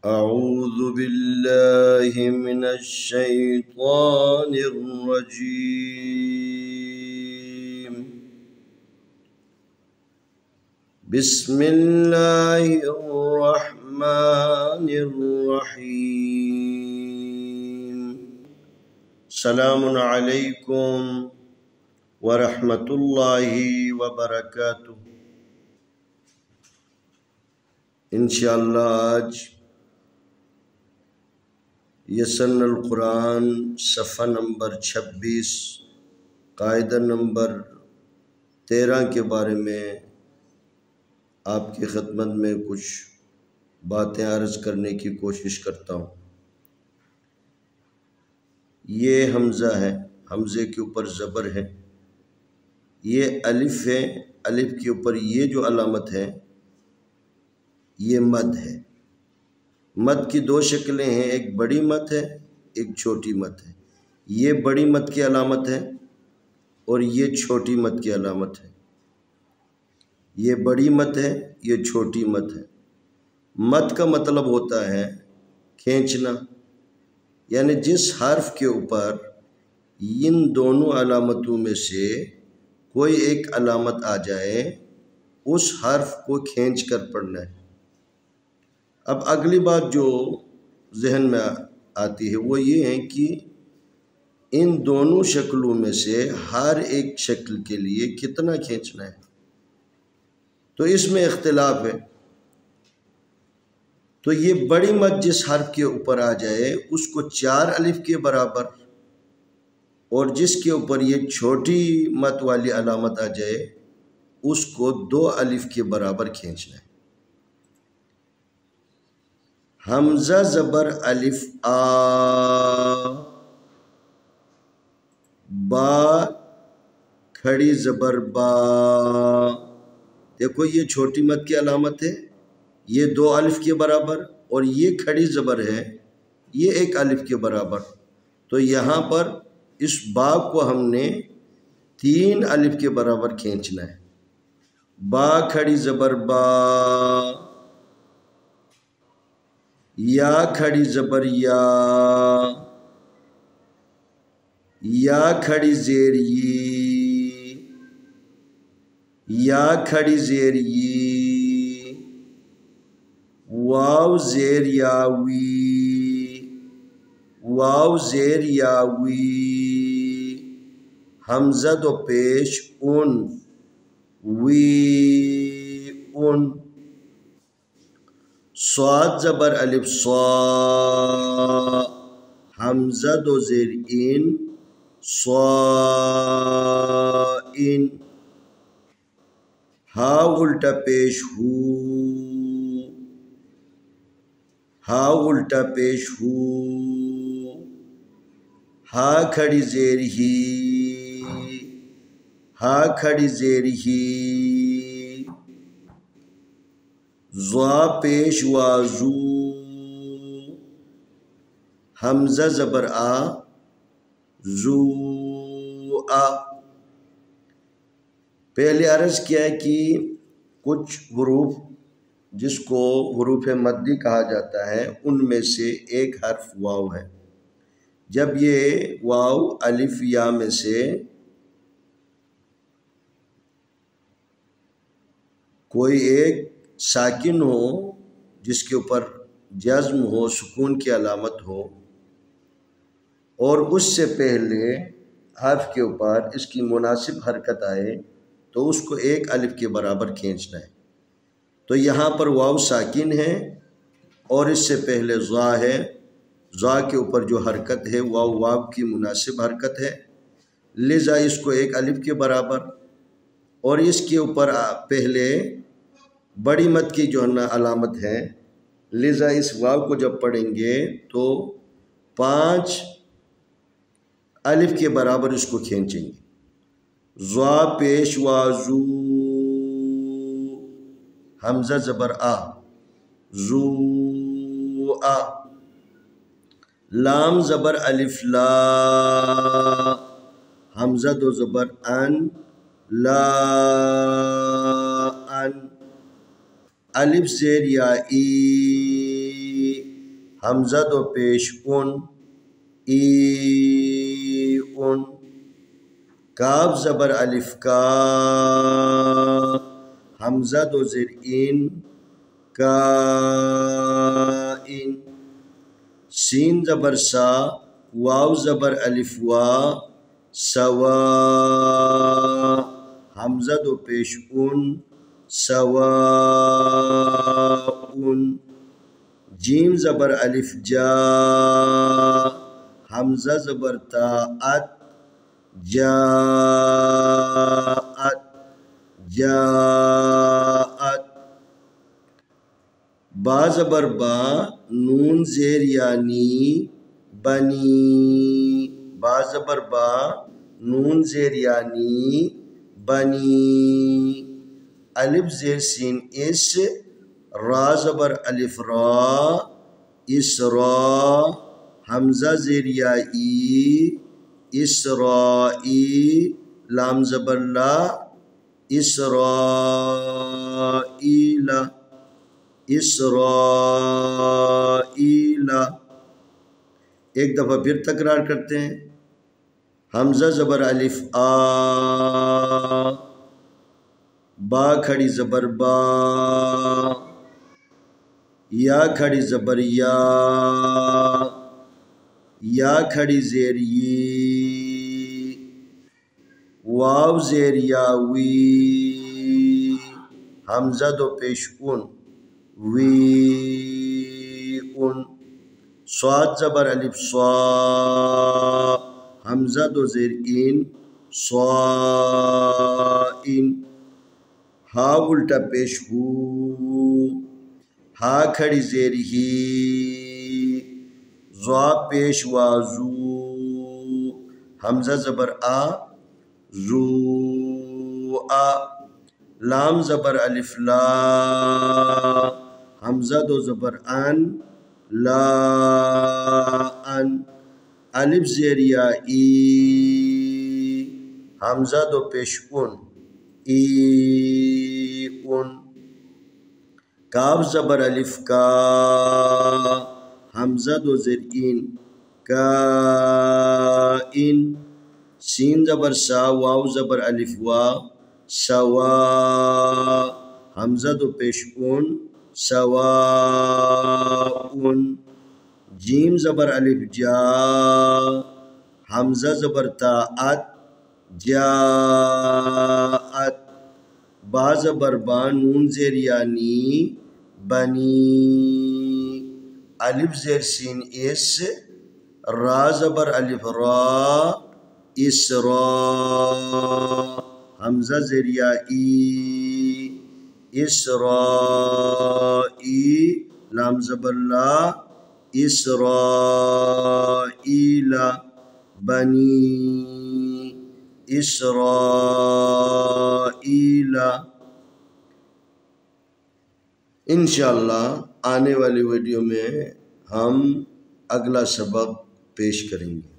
أعوذ بالله من الشيطان الرجيم. بسم الله الرحمن الرحيم. السلام عليكم ورحمة الله وبركاته. انشاءاللہ آج یسن القرآن صفحہ نمبر 26 قاعدہ نمبر 13 کے بارے میں آپ کی خدمت میں کچھ باتیں عرض کرنے کی کوشش کرتا ہوں۔ یہ حمزہ ہے، حمزے کے اوپر زبر ہے، یہ الف ہے، الف کے اوپر یہ جو علامت ہے یہ مد ہے۔ مد کی دو شکلیں ہیں، ایک بڑی مد ہے، ایک چھوٹی مد ہے۔ یہ بڑی مد کی علامت ہے اور یہ چھوٹی مد کی علامت ہے۔ یہ بڑی مد ہے، یہ چھوٹی مد ہے۔ مد کا مطلب ہوتا ہے کھینچنا، یعنی جس حرف کے اوپر ان دونوں علامتوں میں سے کوئی ایک علامت آ جائے اس حرف کو کھینچ کر پڑھنا ہے۔ اب اگلی بات جو ذہن میں آتی ہے وہ یہ ہے کہ ان دونوں شکلوں میں سے ہر ایک شکل کے لیے کتنا کھینچنا ہے، تو اس میں اختلاف ہے۔ تو یہ بڑی مد جس حرف کے اوپر آ جائے اس کو 4 الف کے برابر، اور جس کے اوپر یہ چھوٹی مد والی علامت آ جائے اس کو 2 الف کے برابر کھینچنا ہے۔ حمزہ زبر الف آ، با کھڑی زبر با۔ دیکھو یہ چھوٹی مد کی علامت ہے، یہ 2 الف کے برابر، اور یہ کھڑی زبر ہے یہ 1 الف کے برابر۔ تو یہاں پر اس با کو ہم نے 3 الف کے برابر کھینچنا ہے۔ با کھڑی زبر با، یا کھڑی زبر یا، یا کھڑی زیر ی، یا کھڑی زیر ی، واو زیر یا وی، واو زیر یا وی، حمزہ دو پیش اون، وی اون۔ صاد زبر الف صا، حمزہ دو زیر این، صائن۔ ہا الٹا پیش ہو، ہا الٹا پیش ہو، ہا کھڑی زیر ہی، ہا کھڑی زیر ہی، ضا پیش وازو، حمزہ زبر آ، زو آ۔ پہلے عرض کیا ہے کہ کچھ حروف جس کو حروف مدی کہا جاتا ہے ان میں سے ایک حرف واو ہے۔ جب یہ واو الف یا میں سے کوئی ایک ساکن ہو جس کے اوپر جزم ہو، سکون کی علامت ہو، اور اس سے پہلے حرف کے اوپر اس کی مناسب حرکت آئے تو اس کو 1 الف کے برابر کھینچنا ہے۔ تو یہاں پر واو ساکن ہے اور اس سے پہلے ضا ہے، ضا کے اوپر جو حرکت ہے واو واو کی مناسب حرکت ہے، لذا اس کو 1 الف کے برابر، اور اس کے اوپر پہلے بڑی مد کی جو علامت ہے، لذا اس واو کو جب پڑھیں گے تو 5 الف کے برابر اس کو کھینچیں گے۔ ضا پیش وازو، حمزہ زبر آ، زو آ۔ لام زبر الف لا، حمزہ دو زبر ان، لا ان۔ الف زیر یا ای، حمزہ دو پیش اون ای اون کاف زبر الف کا حمزہ دو زیر این کا این سین زبر سا واو زبر الف وا سوا حمزہ دو پیش اون سوا اون جیم زبر الف جا حمزہ زبر تا ات جاءت جاءت با زبر با نون زیر یعنی بنی با زبر با نون زیر یعنی بنی الف زیر سین اس را زبر الف را اسرا حمزہ زیر یا ای اسرائی لام زبر لا اسرائیل اسرائیل ایک دفعہ پھر تکرار کرتے ہیں حمزہ زبر الف آ با کھڑی زبر با یا کھڑی زبر یا کھڑی زیر یی واو زیر یاوی حمزہ دو پیش اون وی اون صاد زبر الف صا حمزہ دو زیر این صائن ہا الٹا پیش ہو ہا کھڑی زیر ہی زوا پیش وازو حمزہ زبر آ زو آ لام زبر الف لا حمزہ دو زبر ان لا ان الف زیر یا ای حمزہ دو پیش اون ای اون کاف زبر الف کا حمزہ دو زیر این کا این سین زبر سا واو زبر الف وا سوا حمزہ دو پیش اون سوا اون جیم زبر الف جا حمزہ زبر تا ات جاءت با زبر با نون زیر یعنی بنی الف زیر سین اس را زبر الف را اسرا حمزہ زیر یا ای اسرائی لام زبر لا اسرائیل بنی اسرائیل انشاءاللہ آنے والی ویڈیو میں ہم اگلا سبق پیش کریں گے.